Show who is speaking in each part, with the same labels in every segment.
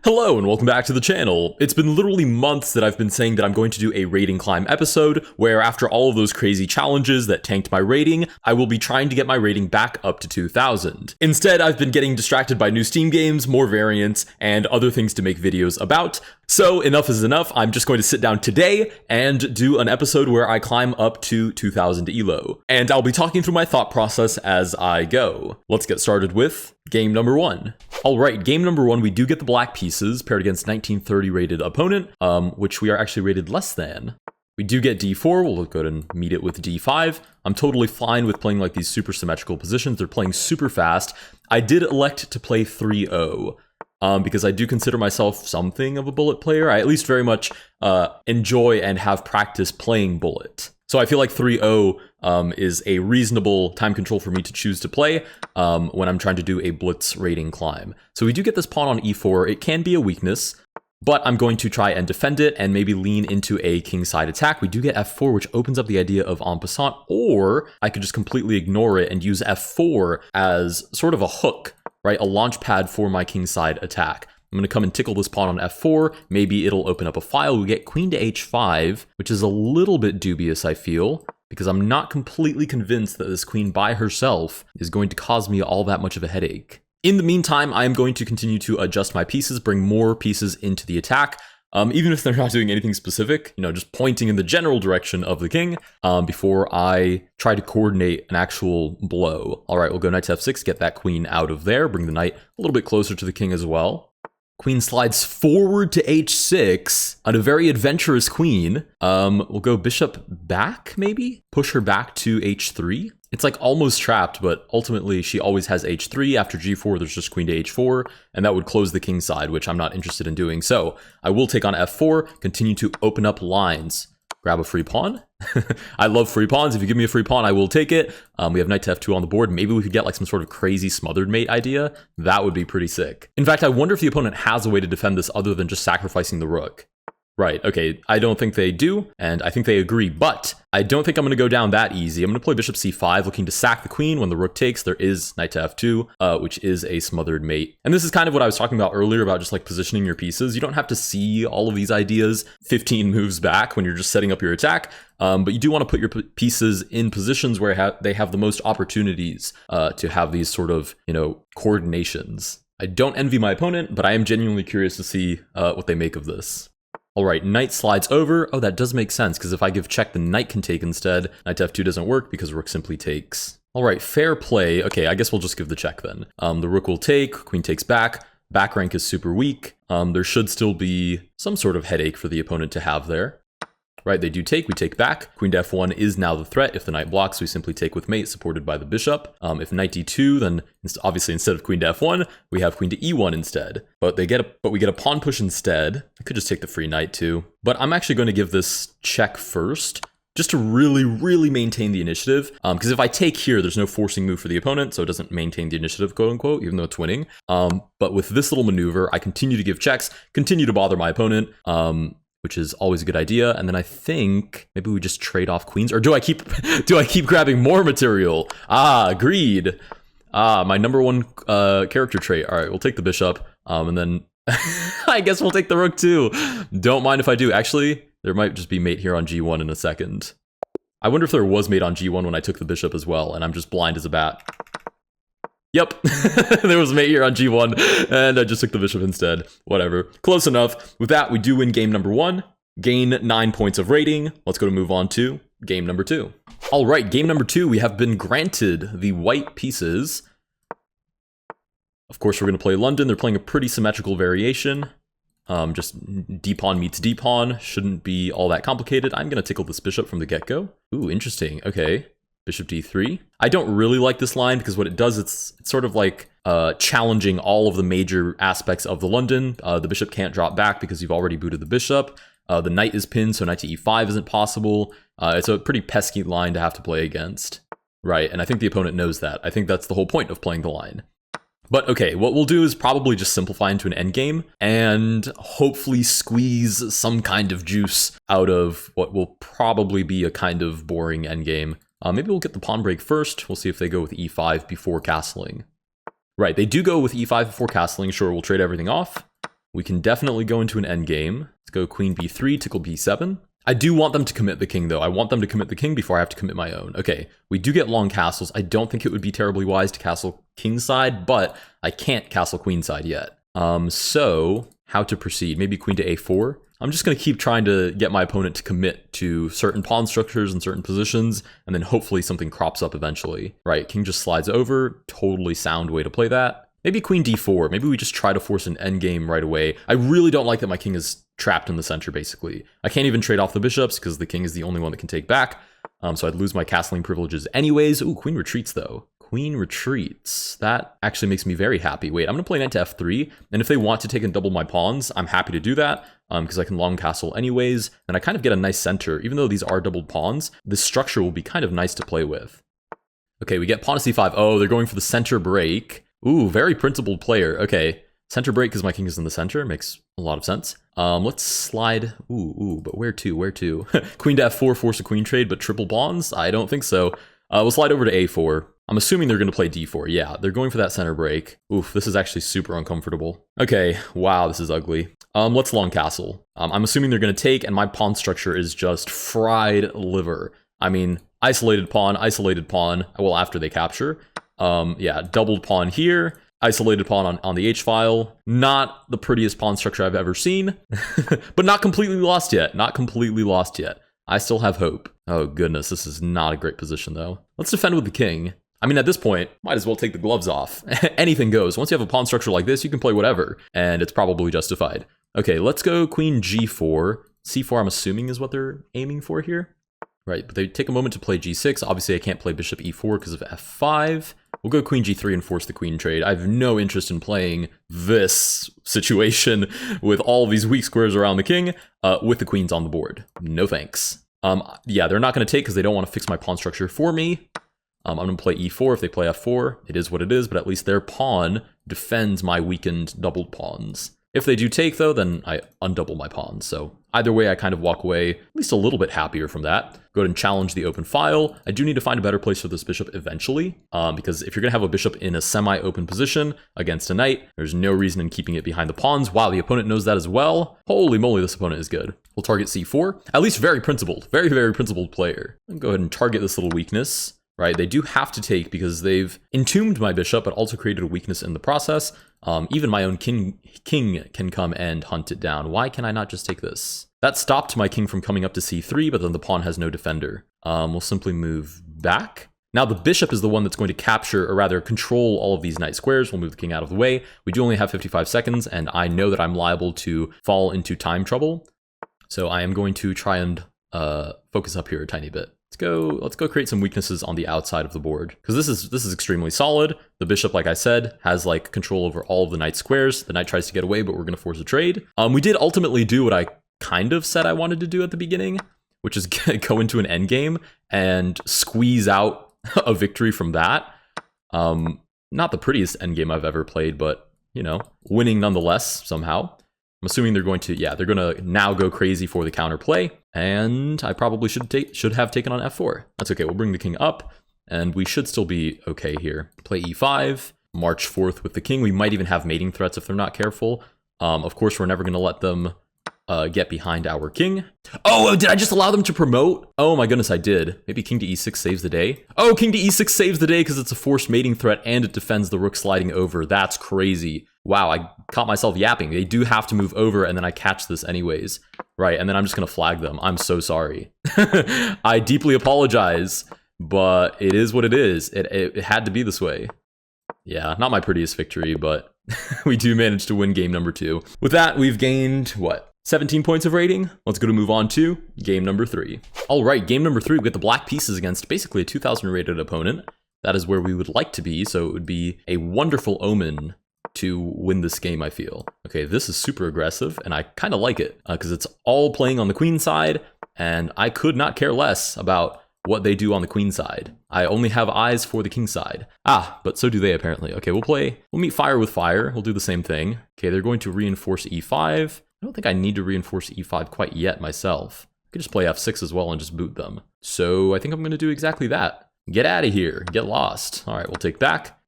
Speaker 1: Hello and welcome back to the channel. It's been literally months that I've been saying that I'm going to do a rating climb episode where after all of those crazy challenges that tanked my rating, I will be trying to get my rating back up to 2000. Instead, I've been getting distracted by new Steam games, more variants, and other things to make videos about. So enough is enough. I'm just going to sit down today and do an episode where I climb up to 2000 elo. And I'll be talking through my thought process as I go. Let's get started with game number 1. Alright, game number 1, we do get the black pieces paired against 1930 rated opponent, which we are actually rated less than. We do get d4, we'll go ahead and meet it with d5. I'm totally fine with playing like these super symmetrical positions, they're playing super fast. I did elect to play 3-0. Because I do consider myself something of a bullet player. I at least very much enjoy and have practice playing bullet. So I feel like 3-0 is a reasonable time control for me to choose to play when I'm trying to do a blitz rating climb. So we do get this pawn on e4. It can be a weakness, but I'm going to try and defend it and maybe lean into a kingside attack. We do get f4, which opens up the idea of en passant, or I could just completely ignore it and use f4 as sort of a hook, right? A launch pad for my kingside attack. I'm going to come and tickle this pawn on f4. Maybe it'll open up a file. We get queen to h5, which is a little bit dubious, I feel, because I'm not completely convinced that this queen by herself is going to cause me all that much of a headache. In the meantime, I'm going to continue to adjust my pieces, bring more pieces into the attack, even if they're not doing anything specific, just pointing in the general direction of the king before I try to coordinate an actual blow. All right, we'll go knight to f6, get that queen out of there, bring the knight a little bit closer to the king as well. Queen slides forward to h6 on a very adventurous queen. We'll go bishop back, maybe? Push her back to h3. It's like almost trapped, but ultimately she always has h3. After g4, there's just queen to h4, and that would close the king side, which I'm not interested in doing. So I will take on f4, continue to open up lines. Grab a free pawn. I love free pawns. If you give me a free pawn, I will take it. We have knight to f2 on the board. Maybe we could get like some sort of crazy smothered mate idea. That would be pretty sick. In fact, I wonder if the opponent has a way to defend this other than just sacrificing the rook. Right, okay, I don't think they do, and I think they agree, but I don't think I'm going to go down that easy. I'm going to play bishop c5, looking to sack the queen. When the rook takes, there is knight to f2, which is a smothered mate. And this is kind of what I was talking about earlier about just like positioning your pieces. You don't have to see all of these ideas 15 moves back when you're just setting up your attack, but you do want to put your pieces in positions where they have the most opportunities to have these sort of, coordinations. I don't envy my opponent, but I am genuinely curious to see what they make of this. All right, knight slides over. Oh, that does make sense, because if I give check, the knight can take instead. Knight to f2 doesn't work because rook simply takes. All right, fair play. Okay, I guess we'll just give the check then. The rook will take, queen takes back. Back rank is super weak. There should still be some sort of headache for the opponent to have there. Right, they do take, we take back. Queen to f1 is now the threat. If the knight blocks, we simply take with mate, supported by the bishop. If knight d2, then obviously instead of queen to f1, we have queen to e1 instead. But we get a pawn push instead. I could just take the free knight too. But I'm actually going to give this check first, just to really, really maintain the initiative. Because if I take here, there's no forcing move for the opponent, so it doesn't maintain the initiative, quote unquote, even though it's winning. But with this little maneuver, I continue to give checks, continue to bother my opponent, which is always a good idea. And then I think maybe we just trade off queens, or do I keep grabbing more material? Agreed. My number one character trait. All right, we'll take the bishop, and then I guess we'll take the rook too. Don't mind if I do. Actually, there might just be mate here on g1 in a second. I wonder if there was mate on g1 when I took the bishop as well, and I'm just blind as a bat. Yep, there was mate here on g1, and I just took the bishop instead. Whatever. Close enough. With that, we do win game number 1, gain 9 points of rating. Let's go to move on to game number 2. All right, game number 2, we have been granted the white pieces. Of course, we're going to play London. They're playing a pretty symmetrical variation. Just d-pawn meets d-pawn. Shouldn't be all that complicated. I'm going to tickle this bishop from the get-go. Ooh, interesting. Okay. Bishop d3. I don't really like this line because what it does, it's sort of like challenging all of the major aspects of the London. The bishop can't drop back because you've already booted the bishop. The knight is pinned, so knight to e5 isn't possible. It's a pretty pesky line to have to play against. Right, and I think the opponent knows that. I think that's the whole point of playing the line. But okay, what we'll do is probably just simplify into an endgame and hopefully squeeze some kind of juice out of what will probably be a kind of boring endgame. Maybe we'll get the pawn break first. We'll see if they go with e5 before castling. Right, they do go with e5 before castling. Sure, we'll trade everything off. We can definitely go into an endgame. Let's go queen b3, tickle b7. I do want them to commit the king, though. I want them to commit the king before I have to commit my own. Okay, we do get long castles. I don't think it would be terribly wise to castle kingside, but I can't castle queenside yet. So how to proceed? Maybe queen to a4. I'm just going to keep trying to get my opponent to commit to certain pawn structures and certain positions, and then hopefully something crops up eventually. Right, king just slides over. Totally sound way to play that. Maybe queen d4. Maybe we just try to force an endgame right away. I really don't like that my king is trapped in the center, basically. I can't even trade off the bishops because the king is the only one that can take back. So I'd lose my castling privileges anyways. Ooh, queen retreats, though. Queen retreats. That actually makes me very happy. Wait, I'm going to play knight to f3. And if they want to take and double my pawns, I'm happy to do that because I can long castle anyways. And I kind of get a nice center. Even though these are doubled pawns, this structure will be kind of nice to play with. Okay, we get pawn to c5. Oh, they're going for the center break. Ooh, very principled player. Okay, center break because my king is in the center. Makes a lot of sense. Let's slide. Ooh, but where to? Where to? Queen to f4, force a queen trade, but triple pawns? I don't think so. We'll slide over to a4. I'm assuming they're going to play d4. Yeah, they're going for that center break. Oof, this is actually super uncomfortable. Okay, wow, this is ugly. Let's long castle. I'm assuming they're going to take, and my pawn structure is just fried liver. I mean, isolated pawn, well, after they capture. Yeah, doubled pawn here, isolated pawn on the h-file. Not the prettiest pawn structure I've ever seen, but not completely lost yet. Not completely lost yet. I still have hope. Oh goodness, this is not a great position though. Let's defend with the king. I mean, at this point, might as well take the gloves off. Anything goes. Once you have a pawn structure like this, you can play whatever, and it's probably justified. Okay, let's go queen g4. c4, I'm assuming, is what they're aiming for here. Right, but they take a moment to play g6. Obviously, I can't play bishop e4 because of f5. We'll go queen g3 and force the queen trade. I have no interest in playing this situation with all these weak squares around the king with the queens on the board. No thanks. Yeah, they're not going to take because they don't want to fix my pawn structure for me. I'm going to play e4 if they play f4. It is what it is, but at least their pawn defends my weakened doubled pawns. If they do take, though, then I undouble my pawns. So either way, I kind of walk away at least a little bit happier from that. Go ahead and challenge the open file. I do need to find a better place for this bishop eventually, because if you're going to have a bishop in a semi-open position against a knight, there's no reason in keeping it behind the pawns. Wow, the opponent knows that as well. Holy moly, this opponent is good. We'll target c4. At least very principled. Very, very principled player. I'll go ahead and target this little weakness. Right, they do have to take because they've entombed my bishop, but also created a weakness in the process. Even my own king can come and hunt it down. Why can I not just take this? That stopped my king from coming up to c3, but then the pawn has no defender. We'll simply move back. Now the bishop is the one that's going to capture, or rather control all of these knight squares. We'll move the king out of the way. We do only have 55 seconds, and I know that I'm liable to fall into time trouble. So I am going to try and focus up here a tiny bit. Let's go create some weaknesses on the outside of the board, because this is extremely solid. The bishop, like I said, has like control over all of the knight squares. The knight tries to get away, but we're going to force a trade. We did ultimately do what I kind of said I wanted to do at the beginning, which is go into an endgame and squeeze out a victory from that. Not the prettiest endgame I've ever played, but you know, winning nonetheless somehow. I'm assuming they're going to now go crazy for the counterplay, and I probably should have taken on f4. That's okay, we'll bring the king up, and we should still be okay here. Play e5, march forth with the king. We might even have mating threats if they're not careful. Of course, we're never going to let them get behind our king. Oh, did I just allow them to promote? Oh my goodness, I did. Maybe king to e6 saves the day. Oh, king to e6 saves the day because it's a forced mating threat and it defends the rook sliding over. That's crazy. Wow, I caught myself yapping. They do have to move over, and then I catch this anyways. Right, and then I'm just going to flag them. I'm so sorry. I deeply apologize, but it is what it is. It had to be this way. Yeah, not my prettiest victory, but we do manage to win game number 2. With that, we've gained, what, 17 points of rating? Let's go to move on to game number 3. All right, game number 3, we get the black pieces against basically a 2,000 rated opponent. That is where we would like to be, so it would be a wonderful omen to win this game, I feel. Okay, this is super aggressive, and I kind of like it, because it's all playing on the queen side, and I could not care less about what they do on the queen side. I only have eyes for the king side. But so do they apparently. Okay, we'll meet fire with fire. We'll do the same thing. Okay, they're going to reinforce e5. I don't think I need to reinforce e5 quite yet myself. I could just play f6 as well and just boot them. So I think I'm going to do exactly that. Get out of here. Get lost. All right, we'll take back.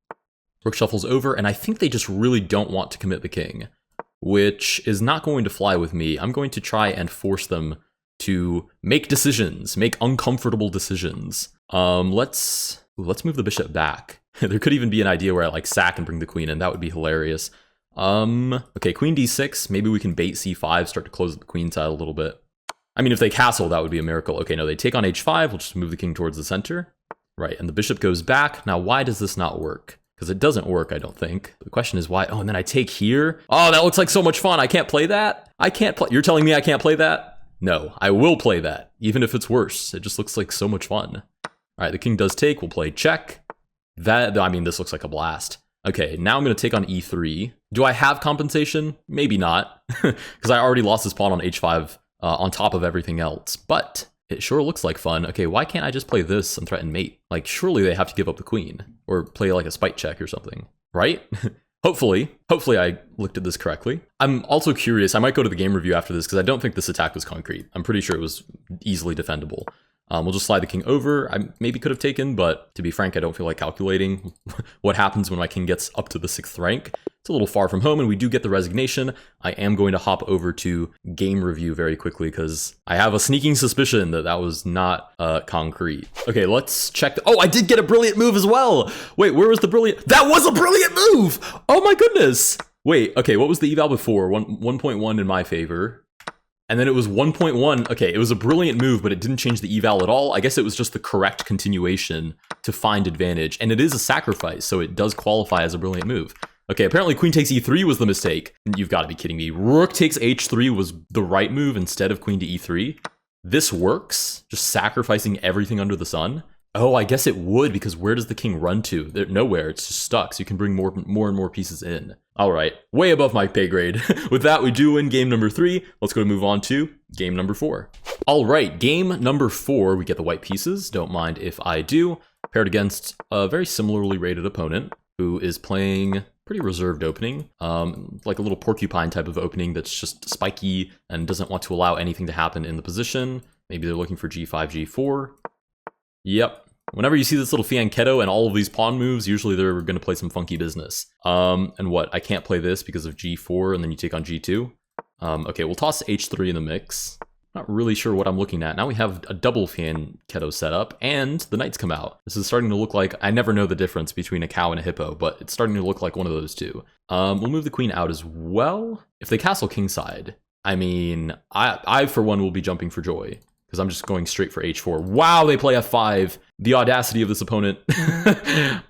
Speaker 1: Rook shuffles over, and I think they just really don't want to commit the king. which is not going to fly with me. I'm going to try and force them to make decisions, make uncomfortable decisions. Let's move the bishop back. There could even be an idea where I like sack and bring the queen in. That would be hilarious. Okay, queen d6. Maybe we can bait c5, start to close the queen side a little bit. I mean, if they castle, that would be a miracle. Okay, no, they take on h5. We'll just move the king towards the center. Right, and the bishop goes back. Now, why does this not work? Because it doesn't work, I don't think. The question is why. Oh, and then I take here. Oh, that looks like so much fun. I can't play that? I can't play. You're telling me I can't play that? No, I will play that, even if it's worse. It just looks like so much fun. All right, the king does take. We'll play check. I mean, this looks like a blast. Okay, now I'm going to take on e3. Do I have compensation? Maybe not, because I already lost this pawn on h5 on top of everything else. But it sure looks like fun. Okay, why can't I just play this and threaten mate? Like, surely they have to give up the queen or play like a spite check or something, right? Hopefully I looked at this correctly. I'm also curious. I might go to the game review after this because I don't think this attack was concrete. I'm pretty sure it was easily defendable. We'll just slide the king over. I maybe could have taken, but to be frank, I don't feel like calculating what happens when my king gets up to the 6th rank. It's a little far from home, and we do get the resignation. I am going to hop over to game review very quickly because I have a sneaking suspicion that that was not concrete. Okay, let's check. Oh, I did get a brilliant move as well. Wait, where was the brilliant? That was a brilliant move. Oh my goodness. Wait, okay, what was the eval before? 1.1 in my favor. And then it was 1.1. Okay, it was a brilliant move, but it didn't change the eval at all. I guess it was just the correct continuation to find advantage. And it is a sacrifice, so it does qualify as a brilliant move. Okay, apparently queen takes e3 was the mistake. You've got to be kidding me. Rook takes h3 was the right move instead of queen to e3. This works? Just sacrificing everything under the sun? Oh, I guess it would, because where does the king run to? Nowhere, it's just stuck, so you can bring more and more pieces in. All right, way above my pay grade. With that, we do win game number 3. Let's go move on to game number 4. All right, game number 4, we get the white pieces. Don't mind if I do. Paired against a very similarly rated opponent who is playing pretty reserved opening, like a little porcupine type of opening that's just spiky and doesn't want to allow anything to happen in the position. Maybe they're looking for g5, g4. Yep. Whenever you see this little fianchetto and all of these pawn moves, usually they're going to play some funky business. And what? I can't play this because of g4, and then you take on g2. Okay, we'll toss h3 in the mix. Not really sure what I'm looking at. Now we have a double fianchetto set up, and the knights come out. This is starting to look like, I never know the difference between a cow and a hippo, but it's starting to look like one of those two. We'll move the queen out as well. If they castle kingside, I mean, I for one will be jumping for joy, because I'm just going straight for h4. Wow, they play f5. The audacity of this opponent.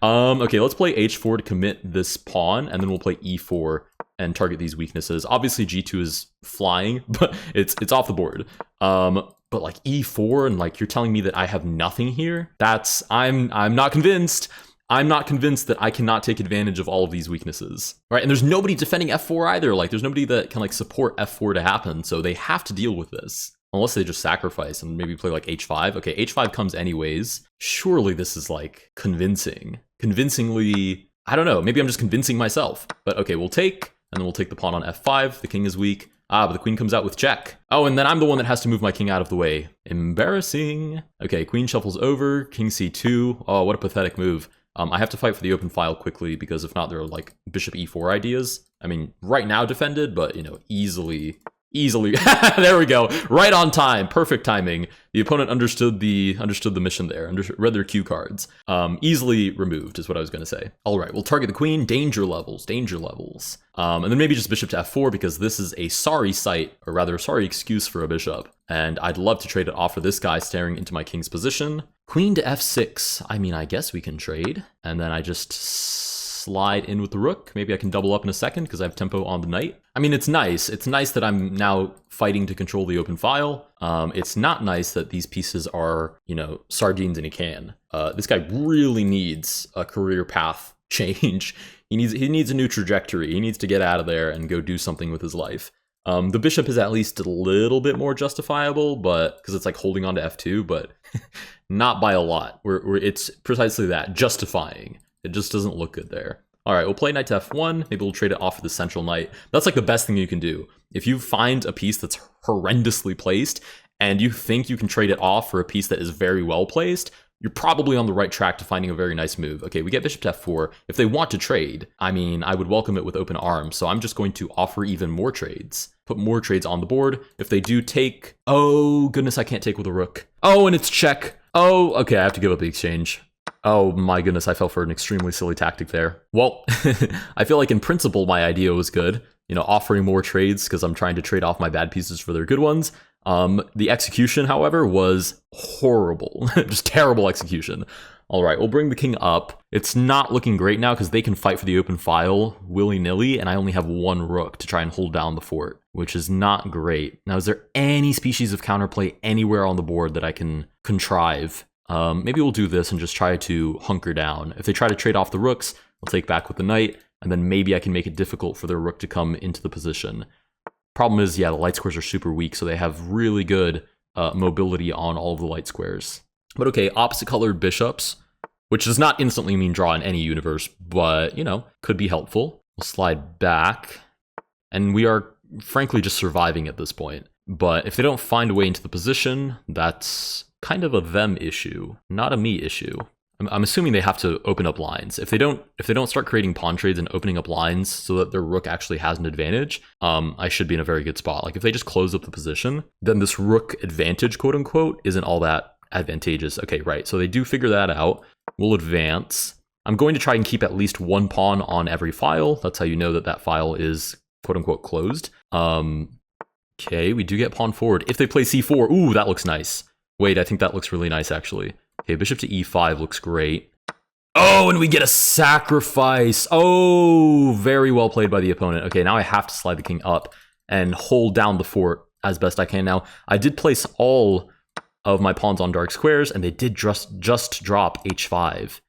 Speaker 1: Okay, let's play h4 to commit this pawn, and then we'll play e4 and target these weaknesses. Obviously, g2 is flying, but it's off the board. But like e4, and like you're telling me that I have nothing here? I'm not convinced. I'm not convinced that I cannot take advantage of all of these weaknesses. Right, and there's nobody defending f4 either. Like, there's nobody that can like support f4 to happen, so they have to deal with this. Unless they just sacrifice and maybe play like h5. Okay, h5 comes anyways. Surely this is like convincing. Convincingly, I don't know. Maybe I'm just convincing myself. But okay, we'll take, and then we'll take the pawn on f5. The king is weak. Ah, but the queen comes out with check. Oh, and then I'm the one that has to move my king out of the way. Embarrassing. Okay, queen shuffles over. King c2. Oh, what a pathetic move. I have to fight for the open file quickly because if not, there are like bishop e4 ideas. I mean, right now defended, but you know, easily. There we go. Right on time. Perfect timing. The opponent understood the mission there. Read their cue cards. Easily removed is what I was going to say. All right, we'll target the queen. Danger levels. And then maybe just bishop to f4 because this is a sorry sight, or rather a sorry excuse for a bishop. And I'd love to trade it off for this guy staring into my king's position. Queen to f6. I mean, I guess we can trade. And then I just slide in with the rook. Maybe I can double up in a second because I have tempo on the knight. I mean, it's nice. It's nice that I'm now fighting to control the open file. It's not nice that these pieces are, you know, sardines in a can. This guy really needs a career path change. He needs a new trajectory. He needs to get out of there and go do something with his life. The bishop is at least a little bit more justifiable, but because it's like holding on to f2, but not by a lot. It's precisely that, justifying. It just doesn't look good there. All right, we'll play knight to f1. Maybe we'll trade it off for the central knight. That's like the best thing you can do. If you find a piece that's horrendously placed and you think you can trade it off for a piece that is very well placed, you're probably on the right track to finding a very nice move. Okay, we get bishop to f4. If they want to trade, I mean, I would welcome it with open arms. So I'm just going to offer even more trades. Put more trades on the board. If they do take, oh goodness, I can't take with a rook. Oh, and it's check. Oh, okay, I have to give up the exchange. Oh my goodness, I fell for an extremely silly tactic there. Well, I feel like in principle, my idea was good. You know, offering more trades because I'm trying to trade off my bad pieces for their good ones. The execution, however, was horrible. Just terrible execution. All right, we'll bring the king up. It's not looking great now because they can fight for the open file willy-nilly, and I only have one rook to try and hold down the fort, which is not great. Now, is there any species of counterplay anywhere on the board that I can contrive? Maybe we'll do this and just try to hunker down. If they try to trade off the rooks, I'll take back with the knight, and then maybe I can make it difficult for their rook to come into the position. Problem is, yeah, the light squares are super weak, so they have really good mobility on all of the light squares. But okay, opposite colored bishops, which does not instantly mean draw in any universe, but, you know, could be helpful. We'll slide back, and we are frankly just surviving at this point. But if they don't find a way into the position, that's kind of a them issue, not a me issue. I'm assuming they have to open up lines. If they don't start creating pawn trades and opening up lines so that their rook actually has an advantage, I should be in a very good spot. Like if they just close up the position, then this rook advantage, quote unquote, isn't all that advantageous. Okay, right. So they do figure that out. We'll advance. I'm going to try and keep at least one pawn on every file. That's how you know that that file is quote unquote closed. Okay, we do get pawn forward. If they play c4, ooh, that looks nice. Wait, I think that looks really nice actually. Okay, bishop to e5 looks great. Oh, and we get a sacrifice. Oh, very well played by the opponent. Okay, now I have to slide the king up and hold down the fort as best I can. Now, I did place all of my pawns on dark squares, and they did just drop h5,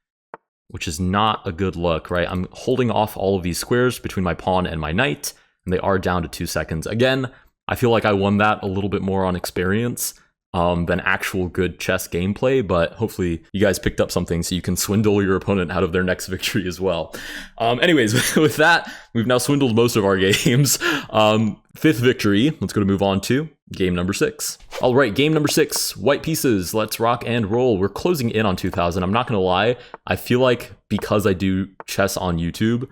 Speaker 1: which is not a good look, right? I'm holding off all of these squares between my pawn and my knight, and they are down to 2 seconds. Again, I feel like I won that a little bit more on experience than actual good chess gameplay, but hopefully you guys picked up something so you can swindle your opponent out of their next victory as well. Anyways, with that, we've now swindled most of our games. Fifth victory, let's go to move on to game number 6. All right, game number 6, white pieces, let's rock and roll. We're closing in on 2000. I'm not gonna lie, I feel like because I do chess on YouTube,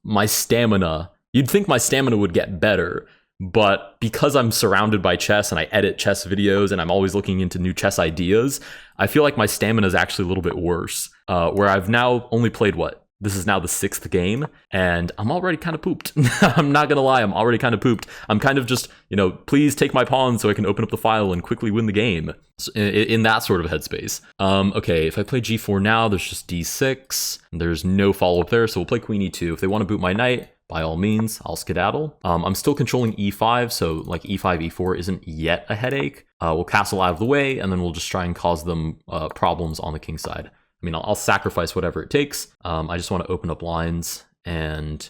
Speaker 1: my stamina, you'd think my stamina would get better, but because I'm surrounded by chess and I edit chess videos and I'm always looking into new chess ideas, I feel like my stamina is actually a little bit worse, where I've now only played this is now the 6th game, and I'm already kind of pooped. I'm not gonna lie, I'm already kind of pooped. I'm kind of just, you know, please take my pawn so I can open up the file and quickly win the game, in that sort of headspace. Okay, if I play g4 now, there's just d6, there's no follow-up there, so we'll play queen e2. If they want to boot my knight, by all means, I'll skedaddle. I'm still controlling e5, so like e5, e4 isn't yet a headache. We'll castle out of the way, and then we'll just try and cause them problems on the king side. I mean, I'll sacrifice whatever it takes. I just want to open up lines and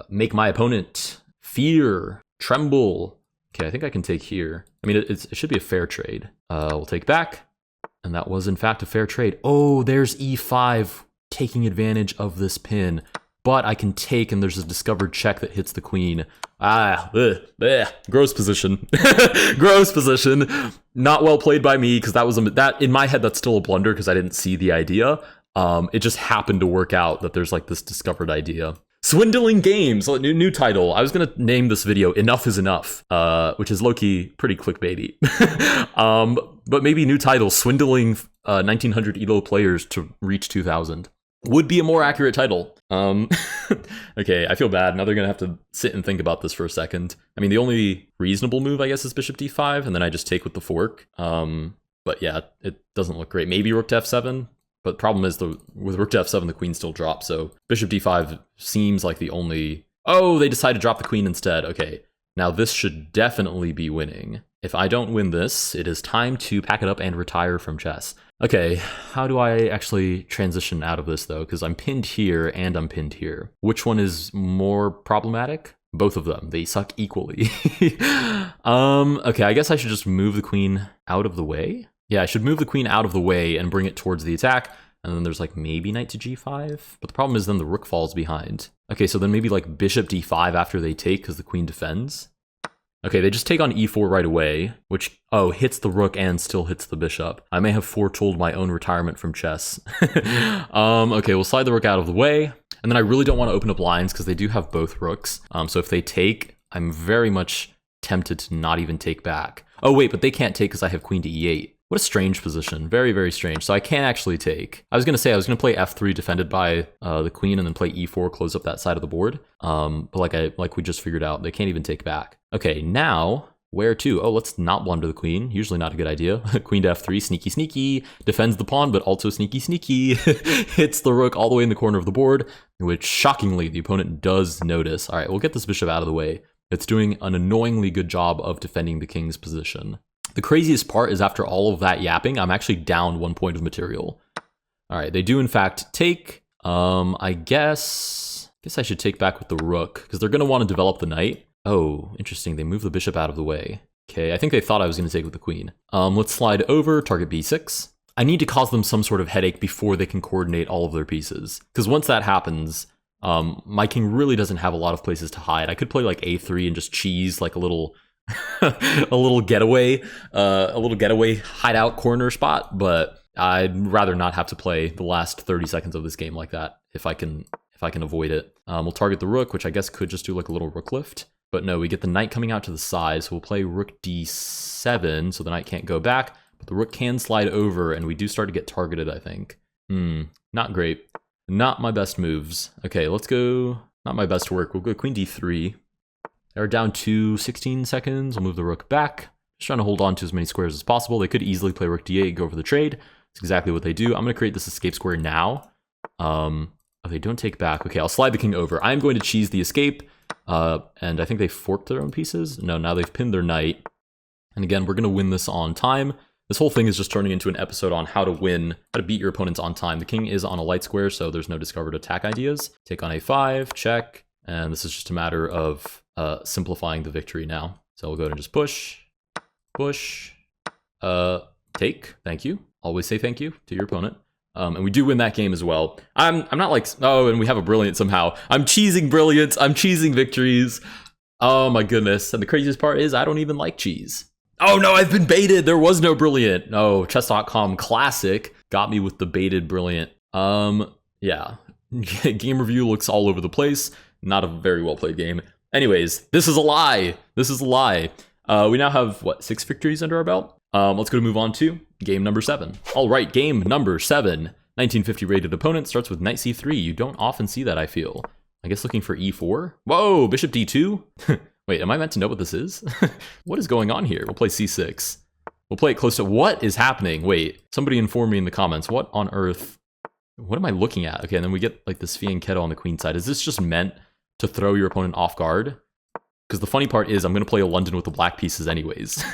Speaker 1: make my opponent fear, tremble. Okay, I think I can take here. I mean, it should be a fair trade. We'll take back, and that was in fact a fair trade. Oh, there's e5 taking advantage of this pin. But I can take, and there's a discovered check that hits the queen. Gross position. Gross position. Not well played by me, because that in my head, that's still a blunder, because I didn't see the idea. It just happened to work out that there's like this discovered idea. Swindling games, new title. I was going to name this video Enough is Enough, which is low-key pretty clickbaity. But maybe new title, Swindling 1900 ELO players to reach 2000. Would be a more accurate title. Okay, I feel bad. Now they're going to have to sit and think about this for a second. I mean, the only reasonable move, I guess, is bishop d5, and then I just take with the fork. But yeah, it doesn't look great. Maybe rook to f7, but the problem is with rook to f7, the queen still drops, so bishop d5 seems like the only... Oh, they decide to drop the queen instead. Okay, now this should definitely be winning. If I don't win this, it is time to pack it up and retire from chess. Okay, how do I actually transition out of this though? Because I'm pinned here and I'm pinned here. Which one is more problematic? Both of them. They suck equally. Okay, I guess I should just move the queen out of the way. Yeah, I should move the queen out of the way and bring it towards the attack. And then there's like maybe knight to g5. But the problem is then the rook falls behind. Okay, so then maybe like bishop d5 after they take because the queen defends. Okay, they just take on e4 right away, which, oh, hits the rook and still hits the bishop. I may have foretold my own retirement from chess. Okay, we'll slide the rook out of the way. And then I really don't want to open up lines because they do have both rooks. So if they take, I'm very much tempted to not even take back. Oh, wait, but they can't take because I have queen to e8. What a strange position. Very, very strange. So I can't actually take. I was going to say I was going to play f3 defended by the queen and then play e4, close up that side of the board. But like we just figured out, they can't even take back. Okay, now where to? Oh, let's not blunder the queen. Usually not a good idea. Queen to f3, sneaky, sneaky. Defends the pawn, but also sneaky, sneaky. Hits the rook all the way in the corner of the board, which shockingly the opponent does notice. All right, we'll get this bishop out of the way. It's doing an annoyingly good job of defending the king's position. The craziest part is after all of that yapping, I'm actually down 1 point of material. All right, they do in fact take. I guess I should take back with the rook because they're going to want to develop the knight. Oh, interesting. They move the bishop out of the way. Okay, I think they thought I was going to take with the queen. Let's slide over, target b6. I need to cause them some sort of headache before they can coordinate all of their pieces. Because once that happens, my king really doesn't have a lot of places to hide. I could play like a3 and just cheese like a little a little getaway hideout corner spot, but I'd rather not have to play the last 30 seconds of this game like that if I can avoid it. We'll target the rook, which I guess could just do like a little rook lift. But no, we get the knight coming out to the side, so we'll play rook d7, so the knight can't go back, but the rook can slide over, and we do start to get targeted, I think. Not great. Not my best moves. Okay, let's go, not my best work. We'll go queen d3. They're down to 16 seconds. We'll move the rook back. Just trying to hold on to as many squares as possible. They could easily play rook d8, go for the trade. That's exactly what they do. I'm going to create this escape square now. Oh, they don't take back. Okay, I'll slide the king over. I'm going to cheese the escape. And I think they forked their own pieces. No, now they've pinned their knight. And again, we're going to win this on time. This whole thing is just turning into an episode on how to win, how to beat your opponents on time. The king is on a light square, so there's no discovered attack ideas. Take on a5, check. And this is just a matter of simplifying the victory now. So we'll go ahead and just push, take, thank you. Always say thank you to your opponent. And we do win that game as well. I'm not like, oh, and we have a brilliant somehow. I'm cheesing brilliance. I'm cheesing victories. Oh my goodness. And the craziest part is I don't even like cheese. Oh no, I've been baited. There was no brilliant. No, chess.com classic got me with the baited brilliant. Yeah. Game review looks all over the place. Not a very well played game. Anyways, this is a lie. This is a lie. We now have, what, 6 victories under our belt? Let's go to move on to game number 7. All right, game number 7. 1950 rated opponent starts with knight c3. You don't often see that, I feel. I guess looking for e4. Whoa, bishop d2? Wait, am I meant to know what this is? What is going on here? We'll play c6. We'll play it close to... What is happening? Wait, somebody inform me in the comments. What on earth? What am I looking at? Okay, and then we get like this fianchetto on the queen side. Is this just meant to throw your opponent off guard? Because the funny part is I'm going to play a London with the black pieces anyways.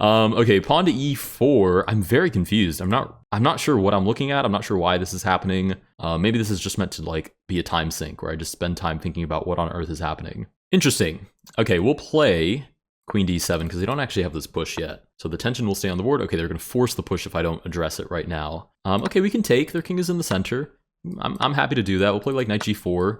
Speaker 1: Okay, pawn to e4. I'm very confused. I'm not sure what I'm looking at. I'm not sure why this is happening. Maybe this is just meant to like be a time sink where I just spend time thinking about what on earth is happening. Interesting. Okay, we'll play queen d7 because they don't actually have this push yet. So the tension will stay on the board. Okay, they're going to force the push if I don't address it right now. Okay, we can take. Their king is in the center. I'm happy to do that. We'll play like knight g4.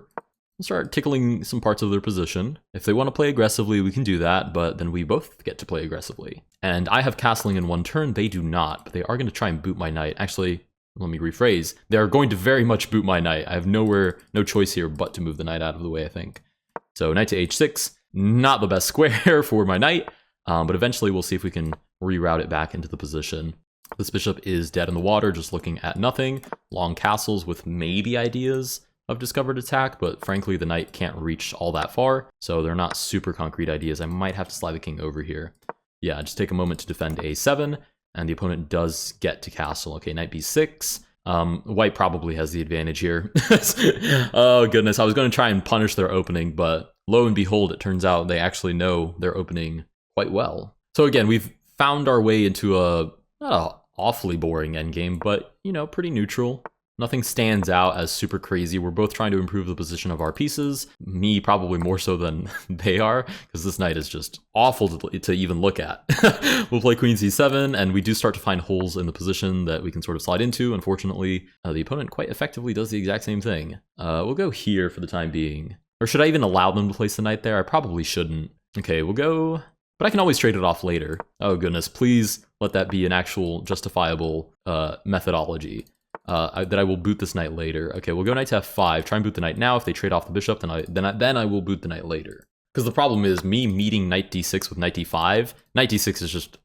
Speaker 1: We'll start tickling some parts of their position. If they want to play aggressively, we can do that, but then we both get to play aggressively. And I have castling in one turn. They do not, but they are going to try and boot my knight. Actually, let me rephrase. They are going to very much boot my knight. I have no choice here but to move the knight out of the way, I think. So knight to h6, not the best square for my knight, but eventually we'll see if we can reroute it back into the position. This bishop is dead in the water, just looking at nothing. Long castles with maybe ideas of discovered attack, but frankly the knight can't reach all that far, so they're not super concrete ideas. I might have to slide the king over here. Yeah, just take a moment to defend a7, and the opponent does get to castle. Okay, knight b6. White probably has the advantage here. Oh goodness, I was going to try and punish their opening, but lo and behold, it turns out they actually know their opening quite well. So again, we've found our way into not a awfully boring endgame, but, you know, pretty neutral. Nothing stands out as super crazy. We're both trying to improve the position of our pieces. Me probably more so than they are, because this knight is just awful to even look at. We'll play queen c7, and we do start to find holes in the position that we can sort of slide into. Unfortunately, the opponent quite effectively does the exact same thing. We'll go here for the time being. Or should I even allow them to place the knight there? I probably shouldn't. Okay, we'll go... But I can always trade it off later. Oh goodness, please let that be an actual justifiable methodology. That I will boot this knight later. Okay, we'll go knight to f5, try and boot the knight now. If they trade off the bishop, then I will boot the knight later. Because the problem is me meeting knight d6 with knight d5. Knight d6 is just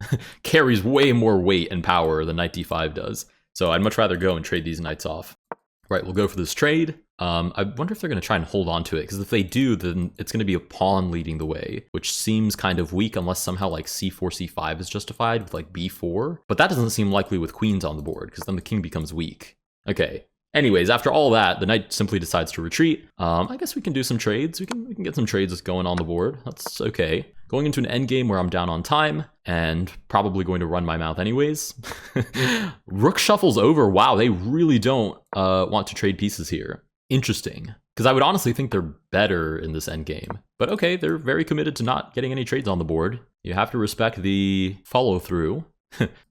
Speaker 1: carries way more weight and power than knight d5 does. So I'd much rather go and trade these knights off. Right, we'll go for this trade. I wonder if they're going to try and hold on to it, because if they do, then it's going to be a pawn leading the way, which seems kind of weak unless somehow like c4, c5 is justified with like b4. But that doesn't seem likely with queens on the board, because then the king becomes weak. Okay. Anyways, after all that, the knight simply decides to retreat. I guess we can do some trades. We can get some trades going on the board. That's okay. Going into an endgame where I'm down on time and probably going to run my mouth anyways. Rook shuffles over. Wow, they really don't want to trade pieces here. Interesting. Because I would honestly think they're better in this endgame. But okay, they're very committed to not getting any trades on the board. You have to respect the follow through.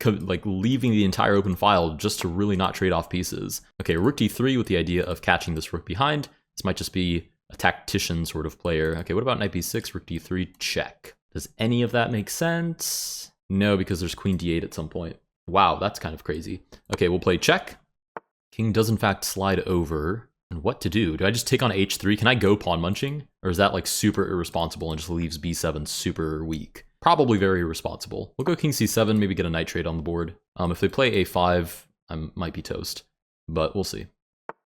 Speaker 1: Like leaving the entire open file just to really not trade off pieces. Okay, rook d3 with the idea of catching this rook behind. This might just be a tactician sort of player. Okay, what about knight b6, rook d3, check. Does any of that make sense? No, because there's queen d8 at some point. Wow, that's kind of crazy. Okay, we'll play check. King does in fact slide over. And what to do? Do I just take on h3? Can I go pawn munching? Or is that like super irresponsible and just leaves b7 super weak? Probably very irresponsible. We'll go king c7, maybe get a knight trade on the board. If they play a5, I might be toast. But we'll see.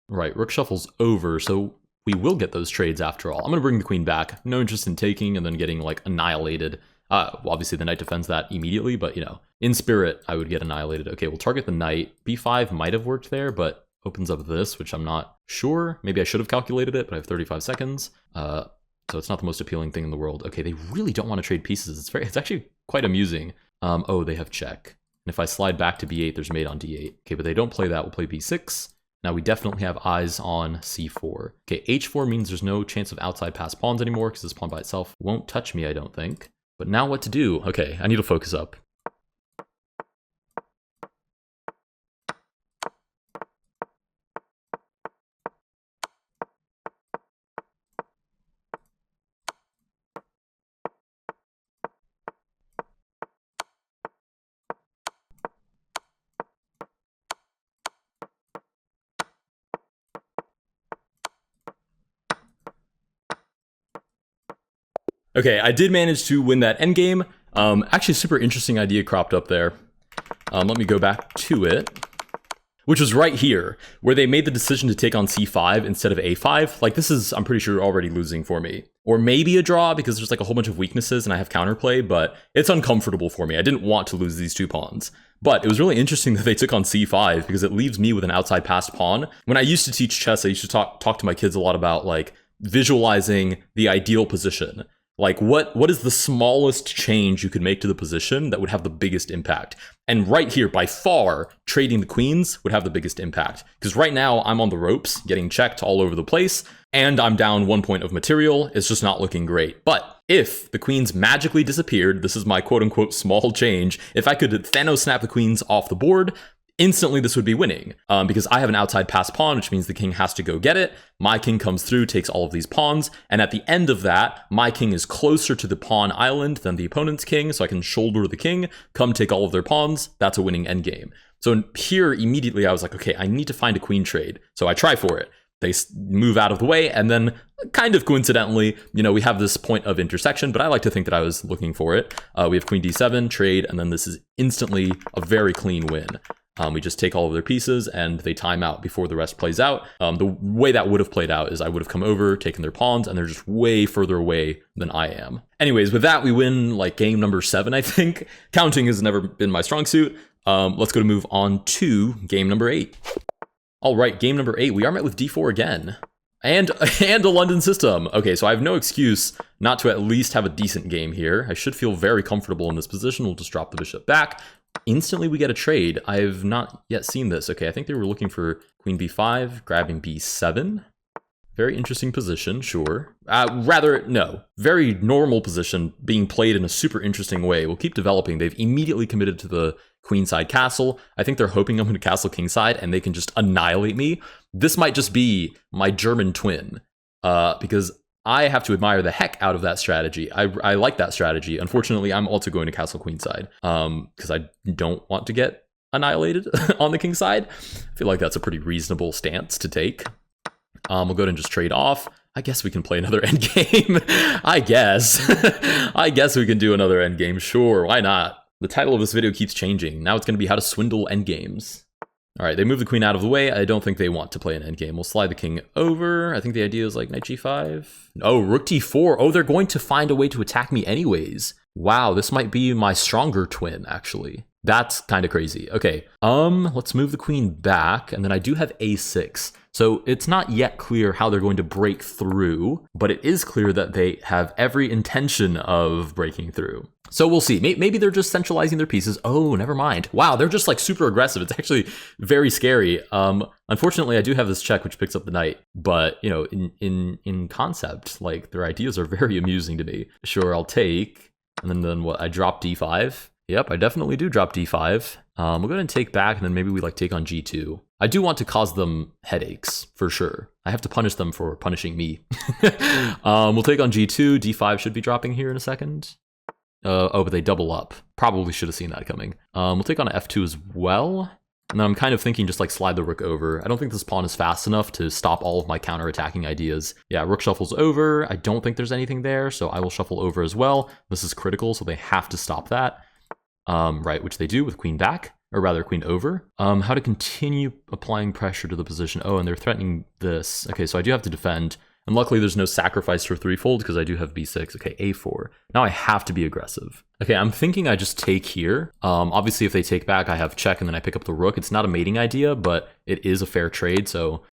Speaker 1: Right, rook shuffles over, so we will get those trades after all. I'm going to bring the queen back. No interest in taking and then getting like annihilated. Well, obviously the knight defends that immediately, but you know, in spirit, I would get annihilated. Okay, we'll target the knight. b5 might have worked there, but opens up this, which I'm not sure. Maybe I should have calculated it, but I have 35 seconds. So it's not the most appealing thing in the world. Okay, they really don't want to trade pieces. It's actually quite amusing. Oh, they have check. And if I slide back to b8, there's mate on d8. Okay, but they don't play that. We'll play b6. Now we definitely have eyes on c4. Okay, h4 means there's no chance of outside pass pawns anymore because this pawn by itself won't touch me, I don't think. But now what to do? Okay, I need to focus up. Okay, I did manage to win that endgame. Actually, super interesting idea cropped up there. Let me go back to it. Which was right here, where they made the decision to take on c5 instead of a5. Like, this is, I'm pretty sure, already losing for me. Or maybe a draw, because there's like a whole bunch of weaknesses and I have counterplay, but it's uncomfortable for me. I didn't want to lose these two pawns. But it was really interesting that they took on c5, because it leaves me with an outside passed pawn. When I used to teach chess, I used to talk to my kids a lot about, like, visualizing the ideal position. Like, what is the smallest change you could make to the position that would have the biggest impact? And right here, by far, trading the queens would have the biggest impact. Because right now, I'm on the ropes, getting checked all over the place, and I'm down 1 point of material. It's just not looking great. But if the queens magically disappeared, this is my quote-unquote small change, if I could Thanos snap the queens off the board, instantly this would be winning, because I have an outside pass pawn, which means the king has to go get it. My king comes through, takes all of these pawns, and at the end of that, my king is closer to the pawn island than the opponent's king, so I can shoulder the king, come take all of their pawns. That's a winning endgame. So here, immediately, I was like, okay, I need to find a queen trade. So I try for it. They move out of the way, and then kind of coincidentally, you know, we have this point of intersection, but I like to think that I was looking for it. We have queen d7, trade, and then this is instantly a very clean win. We just take all of their pieces and they time out before the rest plays out. The way that would have played out is I would have come over, taken their pawns, and they're just way further away than I am. Anyways, with that, we win like game number 7, I think. Counting has never been my strong suit. Let's go to move on to game number 8. All right, game number 8, we are met with d4 again. And a London system. Okay, so I have no excuse not to at least have a decent game here. I should feel very comfortable in this position. We'll just drop the bishop back. Instantly we get a trade. I've not yet seen this. Okay, I think they were looking for queen b5, grabbing b7. Very interesting position, sure. No. Very normal position being played in a super interesting way. We'll keep developing. They've immediately committed to the queenside castle. I think they're hoping I'm going to castle kingside and they can just annihilate me. This might just be my German twin, because I have to admire the heck out of that strategy. I like that strategy. Unfortunately, I'm also going to castle queenside because I don't want to get annihilated on the king side. I feel like that's a pretty reasonable stance to take. We'll go ahead and just trade off. I guess we can play another endgame. I guess. I guess we can do another endgame. Sure, why not? The title of this video keeps changing. Now it's going to be how to swindle endgames. All right, they move the queen out of the way. I don't think they want to play an endgame. We'll slide the king over. I think the idea is like knight g5. Oh, rook d4. Oh, they're going to find a way to attack me anyways. Wow, this might be my stronger twin, actually. That's kind of crazy. Okay, let's move the queen back, and then I do have a6. So it's not yet clear how they're going to break through, but it is clear that they have every intention of breaking through. So we'll see. Maybe they're just centralizing their pieces. Oh, never mind. Wow, they're just like super aggressive. It's actually very scary. Unfortunately, I do have this check which picks up the knight, but you know, in concept, like their ideas are very amusing to me. Sure, I'll take, and then what? I drop d5. Yep, I definitely do drop d5. We'll go ahead and take back, and then maybe we like take on g2. I do want to cause them headaches, for sure. I have to punish them for punishing me. We'll take on g2. d5 should be dropping here in a second. Oh, but they double up. Probably should have seen that coming. We'll take on f2 as well. And then I'm kind of thinking just like slide the rook over. I don't think this pawn is fast enough to stop all of my counter-attacking ideas. Yeah, rook shuffles over. I don't think there's anything there, so I will shuffle over as well. This is critical, so they have to stop that. Right, which they do with queen back, or rather queen over. How to continue applying pressure to the position. Oh, and they're threatening this. Okay, so I do have to defend. And luckily there's no sacrifice for threefold because I do have b6. Okay, a4. Now I have to be aggressive. Okay, I'm thinking I just take here. Obviously if they take back, I have check and then I pick up the rook. It's not a mating idea, but it is a fair trade. So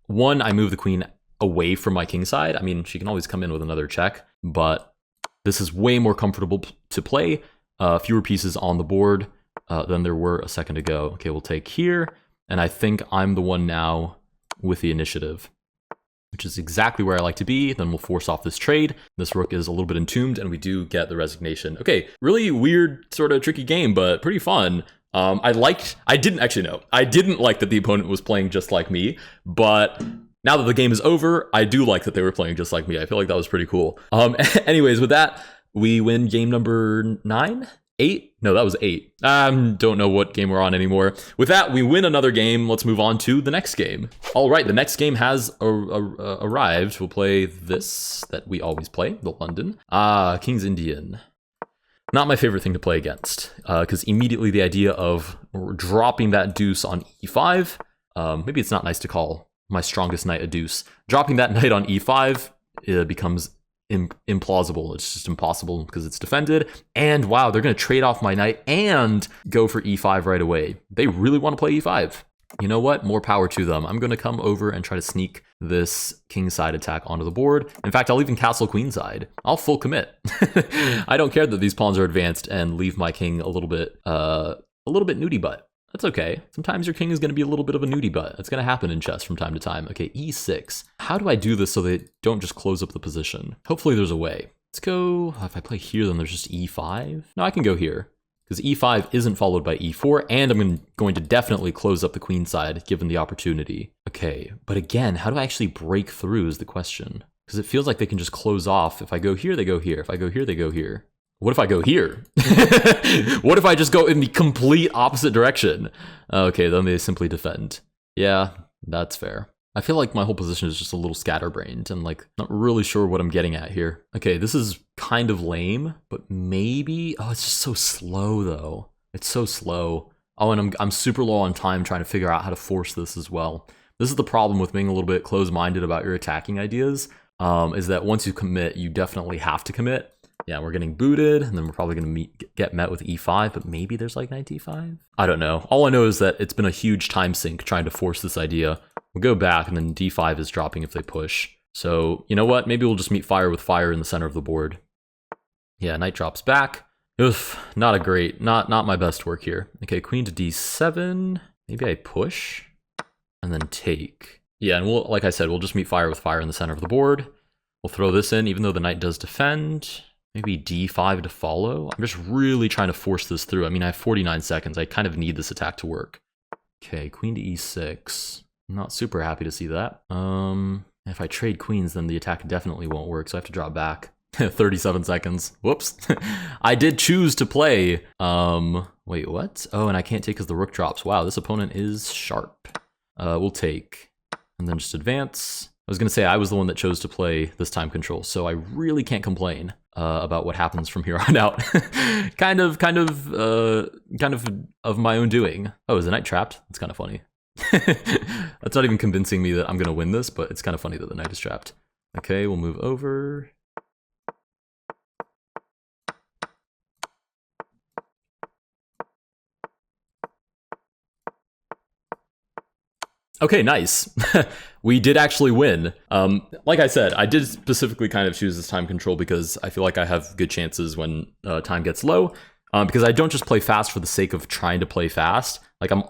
Speaker 1: one, I move the queen away from my king side. I mean, she can always come in with another check, but this is way more comfortable to play. Fewer pieces on the board than there were a second ago. Okay, we'll take here, and I think I'm the one now with the initiative, which is exactly where I like to be. Then we'll force off this trade. This rook is a little bit entombed, and we do get the resignation. Okay, really weird, sort of tricky game, but pretty fun. I didn't like that the opponent was playing just like me, but now that the game is over, I do like that they were playing just like me. I feel like that was pretty cool. Anyways, with that, we win game number 9? 8? No, that was 8. Don't know what game we're on anymore. With that, we win another game. Let's move on to the next game. All right, the next game has arrived. We'll play this that we always play, the London. King's Indian. Not my favorite thing to play against, because immediately the idea of dropping that deuce on e5, maybe it's not nice to call my strongest knight a deuce. Dropping that knight on e5 becomes implausible. It's just impossible because it's defended. And wow, they're going to trade off my knight and go for e5 right away. They really want to play e5. You know what? More power to them. I'm going to come over and try to sneak this kingside attack onto the board. In fact, I'll even castle queenside. I'll full commit. I don't care that these pawns are advanced and leave my king a little bit nudie butt. That's okay. Sometimes your king is going to be a little bit of a nudie butt. That's going to happen in chess from time to time. Okay, e6. How do I do this so they don't just close up the position? Hopefully there's a way. Let's go, if I play here, then there's just e5. No, I can go here, because e5 isn't followed by e4, and I'm going to definitely close up the queen side, given the opportunity. Okay, but again, how do I actually break through is the question. Because it feels like they can just close off. If I go here, they go here. If I go here, they go here. What if I go here? What if I just go in the complete opposite direction? Okay, then they simply defend. Yeah, that's fair. I feel like my whole position is just a little scatterbrained and like not really sure what I'm getting at here. Okay, this is kind of lame, but maybe... Oh, it's just so slow though. It's so slow. Oh, and I'm super low on time trying to figure out how to force this as well. This is the problem with being a little bit closed-minded about your attacking ideas, is that once you commit, you definitely have to commit. Yeah, we're getting booted, and then we're probably going to get met with e5, but maybe there's like knight d5? I don't know. All I know is that it's been a huge time sink trying to force this idea. We'll go back, and then d5 is dropping if they push. So, you know what? Maybe we'll just meet fire with fire in the center of the board. Yeah, knight drops back. Oof, not my best work here. Okay, queen to d7. Maybe I push, and then take. Yeah, and we'll, like I said, we'll just meet fire with fire in the center of the board. We'll throw this in, even though the knight does defend. Maybe d5 to follow. I'm just really trying to force this through. I mean, I have 49 seconds. I kind of need this attack to work. Okay, queen to e6. I'm not super happy to see that. If I trade queens, then the attack definitely won't work, so I have to drop back. 37 seconds. Whoops. I did choose to play. Wait, what? Oh, and I can't take because the rook drops. Wow, this opponent is sharp. We'll take, and then just advance. I was gonna say I was the one that chose to play this time control, so I really can't complain about what happens from here on out. kind of my own doing. Oh, is the knight trapped? That's kind of funny. That's not even convincing me that I'm gonna win this, but it's kind of funny that the knight is trapped. Okay, we'll move over. Okay, nice. We did actually win. Like I said, I did specifically kind of choose this time control because I feel like I have good chances when time gets low. Because I don't just play fast for the sake of trying to play fast. Like, I'm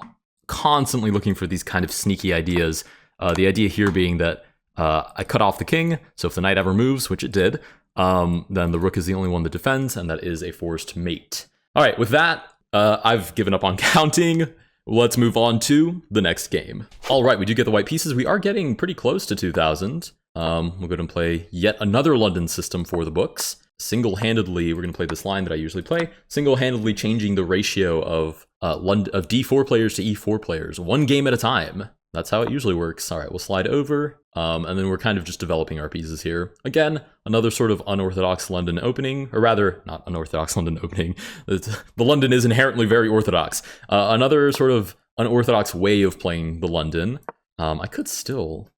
Speaker 1: constantly looking for these kind of sneaky ideas. The idea here being that I cut off the king, so if the knight ever moves, which it did, then the rook is the only one that defends, and that is a forced mate. All right, with that, I've given up on counting. Let's move on to the next game. All right, we do get the white pieces. We are getting pretty close to 2,000. We'll go ahead and play yet another London system for the books. Single-handedly, we're going to play this line that I usually play, single-handedly changing the ratio of D4 players to E4 players, one game at a time. That's how it usually works. All right, we'll slide over, and then we're kind of just developing our pieces here. Again, another sort of unorthodox London opening, or rather, not unorthodox London opening. The London is inherently very orthodox. Another sort of unorthodox way of playing the London. I could still...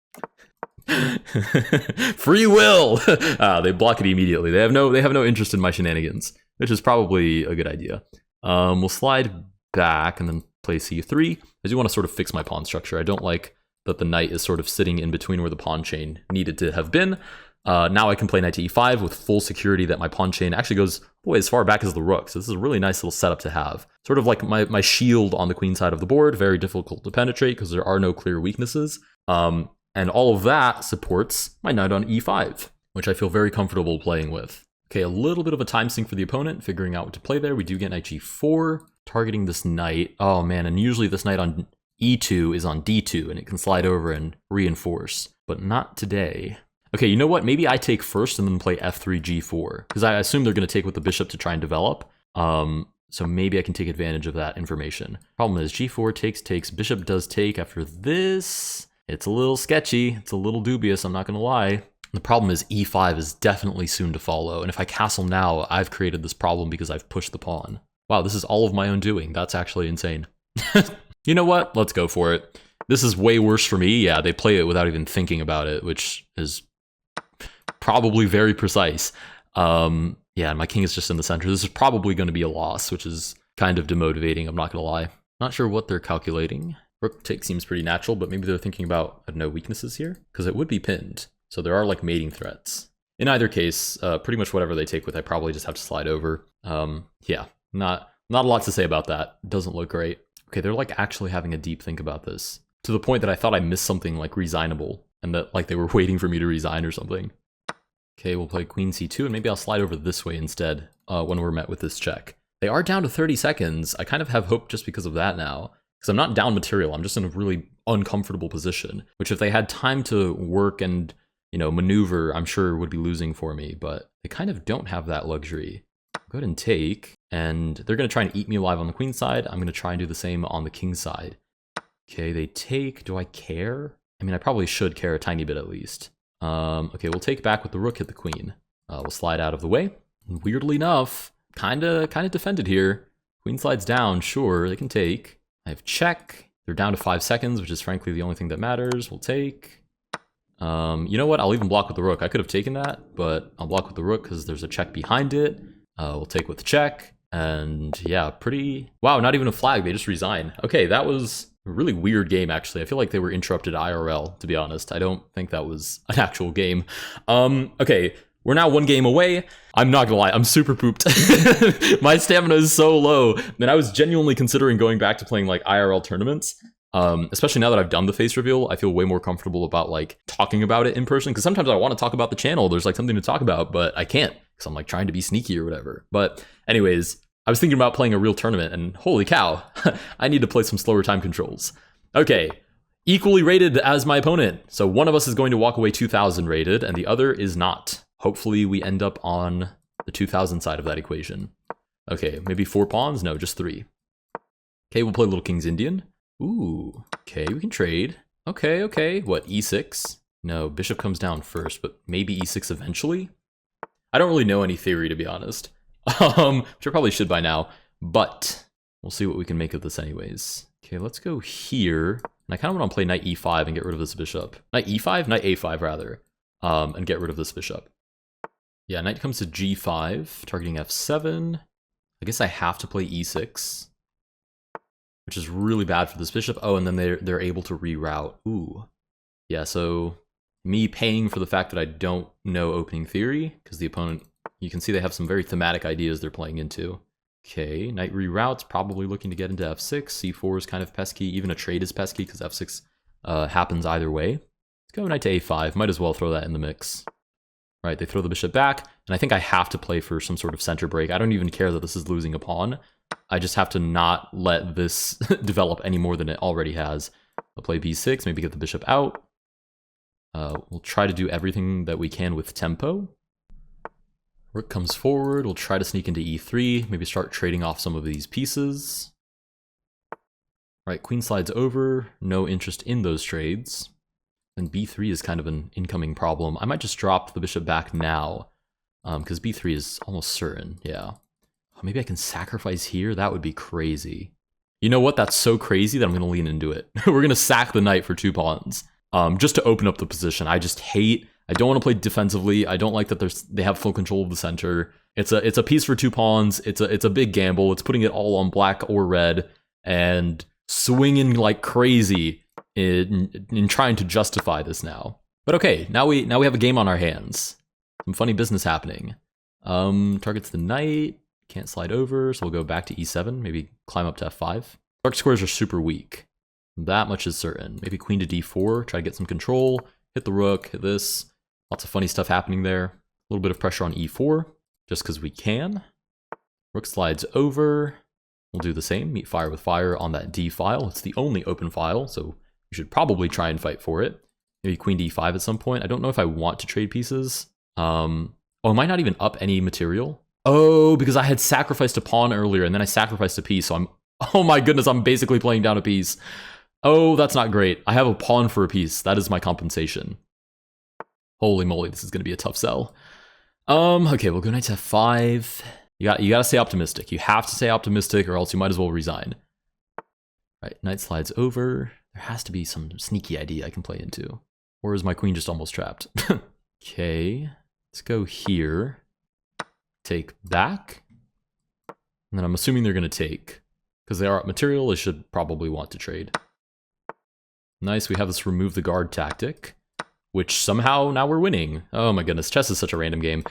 Speaker 1: Free will! They block it immediately. They have no interest in my shenanigans, which is probably a good idea. We'll slide back and then play c3. I do want to sort of fix my pawn structure. I don't like that the knight is sort of sitting in between where the pawn chain needed to have been. Now I can play knight to e5 with full security that my pawn chain actually goes way as far back as the rook. So this is a really nice little setup to have. Sort of like my shield on the queen side of the board. Very difficult to penetrate because there are no clear weaknesses. And all of that supports my knight on e5, which I feel very comfortable playing with. Okay, a little bit of a time sink for the opponent, figuring out what to play there. We do get knight g4, targeting this knight. Oh man, and usually this knight on e2 is on d2, and it can slide over and reinforce, but not today. Okay, you know what? Maybe I take first and then play f3, g4, because I assume they're going to take with the bishop to try and develop. So maybe I can take advantage of that information. Problem is g4 takes, bishop does take after this. It's a little sketchy. It's a little dubious, I'm not going to lie. The problem is e5 is definitely soon to follow, and if I castle now, I've created this problem because I've pushed the pawn. Wow, this is all of my own doing. That's actually insane. You know what? Let's go for it. This is way worse for me. Yeah, they play it without even thinking about it, which is probably very precise. Yeah, and my king is just in the center. This is probably going to be a loss, which is kind of demotivating, I'm not going to lie. Not sure what they're calculating. Rook take seems pretty natural, but maybe they're thinking about, I don't know, weaknesses here? Because it would be pinned. So there are like mating threats. In either case, pretty much whatever they take with, I probably just have to slide over. Yeah, not a lot to say about that. Doesn't look great. Okay, they're like actually having a deep think about this. To the point that I thought I missed something like resignable, and that like they were waiting for me to resign or something. Okay, we'll play queen c2, and maybe I'll slide over this way instead when we're met with this check. They are down to 30 seconds. I kind of have hope just because of that now. Because I'm not down material, I'm just in a really uncomfortable position, which if they had time to work and, you know, maneuver, I'm sure would be losing for me, but they kind of don't have that luxury. Go ahead and take, and they're going to try and eat me alive on the queen side. I'm going to try and do the same on the king side. Okay, they take. Do I care? I mean, I probably should care a tiny bit at least. Okay, we'll take back with the rook, hit the queen. We'll slide out of the way. And weirdly enough, kind of defended here. Queen slides down, sure, they can take. I have check. They're down to 5 seconds, which is frankly the only thing that matters. We'll take. You know what? I'll even block with the rook. I could have taken that, but I'll block with the rook because there's a check behind it. We'll take with the check. And yeah, pretty... Wow, not even a flag. They just resign. Okay, that was a really weird game, actually. I feel like they were interrupted IRL, to be honest. I don't think that was an actual game. Okay, we're now 1 game away. I'm not gonna lie, I'm super pooped. My stamina is so low. And I was genuinely considering going back to playing like IRL tournaments. Especially now that I've done the face reveal, I feel way more comfortable about like talking about it in person. Because sometimes I want to talk about the channel. There's like something to talk about, but I can't because I'm like trying to be sneaky or whatever. But anyways, I was thinking about playing a real tournament and holy cow, I need to play some slower time controls. Okay, equally rated as my opponent. So one of us is going to walk away 2,000 rated and the other is not. Hopefully we end up on the 2,000 side of that equation. Okay, maybe 4 pawns? No, just 3. Okay, we'll play Little King's Indian. Ooh, okay, we can trade. Okay. What, e6? No, bishop comes down first, but maybe e6 eventually? I don't really know any theory, to be honest. Which I probably should by now, but we'll see what we can make of this anyways. Okay, let's go here. And I kind of want to play knight e5 and get rid of this bishop. Knight e5? Knight a5, rather. And get rid of this bishop. Yeah, knight comes to g5, targeting f7. I guess I have to play e6, which is really bad for this bishop. Oh, and then they're able to reroute. Ooh. Yeah, so me paying for the fact that I don't know opening theory, because the opponent, you can see they have some very thematic ideas they're playing into. Okay, knight reroutes, probably looking to get into f6. c4 is kind of pesky. Even a trade is pesky because f6 happens either way. Let's go knight to a5. Might as well throw that in the mix. Right, they throw the bishop back, and I think I have to play for some sort of center break. I don't even care that this is losing a pawn. I just have to not let this develop any more than it already has. I'll play b6, maybe get the bishop out. We'll try to do everything that we can with tempo. Rook comes forward, we'll try to sneak into e3, maybe start trading off some of these pieces. Right, queen slides over, no interest in those trades. Then b3 is kind of an incoming problem. I might just drop the bishop back now, because b3 is almost certain, yeah. Maybe I can sacrifice here? That would be crazy. You know what? That's so crazy that I'm going to lean into it. We're going to sack the knight for 2 pawns, just to open up the position. I don't want to play defensively. I don't like that they have full control of the center. It's a piece for 2 pawns. It's a big gamble. It's putting it all on black or red and swinging like crazy in trying to justify this now. But okay, now we have a game on our hands. Some funny business happening. Targets the knight. Can't slide over, so we'll go back to e7, maybe climb up to f5. Dark squares are super weak. That much is certain. Maybe queen to d4, try to get some control, hit the rook, hit this. Lots of funny stuff happening there. A little bit of pressure on e4, just because we can. Rook slides over. We'll do the same, meet fire with fire on that d file. It's the only open file, so you should probably try and fight for it. Maybe queen d5 at some point. I don't know if I want to trade pieces. Oh, am I not even up any material? Oh, because I had sacrificed a pawn earlier and then I sacrificed a piece, so oh my goodness, I'm basically playing down a piece. Oh, that's not great. I have a pawn for a piece. That is my compensation. Holy moly, this is going to be a tough sell. Okay, we'll go knight to f5. You gotta stay optimistic. You have to stay optimistic or else you might as well resign. Right, knight slides over. There has to be some sneaky idea I can play into. Or is my queen just almost trapped? Okay, let's go here. Take back. And then I'm assuming they're going to take. Because they are up material, they should probably want to trade. Nice, we have this remove the guard tactic. Which somehow now we're winning. Oh my goodness, chess is such a random game.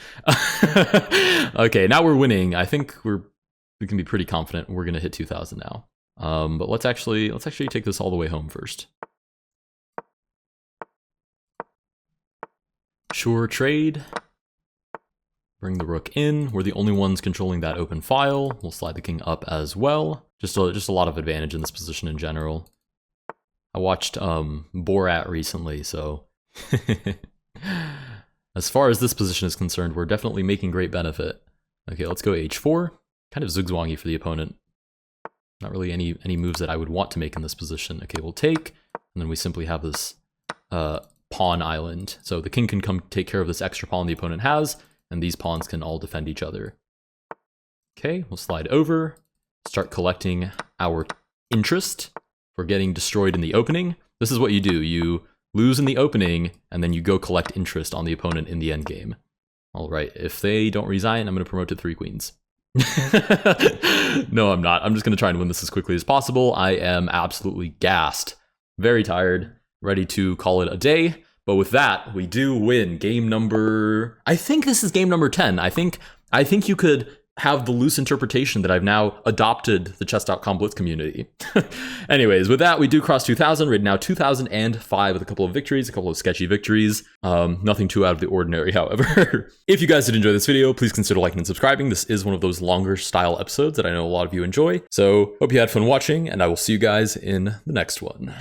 Speaker 1: Okay, now we're winning. I think we can be pretty confident we're going to hit 2,000 now. But let's actually take this all the way home first. Sure trade. Bring the rook in. We're the only ones controlling that open file. We'll slide the king up as well. Just a lot of advantage in this position in general. I watched Borat recently, so as far as this position is concerned, we're definitely making great benefit. Okay, let's go h4. Kind of zugzwangy for the opponent. Not really any moves that I would want to make in this position. Okay, we'll take, and then we simply have this pawn island. So the king can come take care of this extra pawn the opponent has, and these pawns can all defend each other. Okay, we'll slide over, start collecting our interest for getting destroyed in the opening. This is what you do. You lose in the opening, and then you go collect interest on the opponent in the endgame. All right, if they don't resign, I'm going to promote to 3 queens. No, I'm not. I'm just going to try and win this as quickly as possible. I am absolutely gassed. Very tired, ready to call it a day. But with that, we do win game number... I think this is game number 10. I think you could have the loose interpretation that I've now adopted the chess.com Blitz community. Anyways, with that, we do cross 2,000. We're now 2,005 with a couple of victories, a couple of sketchy victories. Nothing too out of the ordinary, however. If you guys did enjoy this video, please consider liking and subscribing. This is one of those longer style episodes that I know a lot of you enjoy. So hope you had fun watching, and I will see you guys in the next one.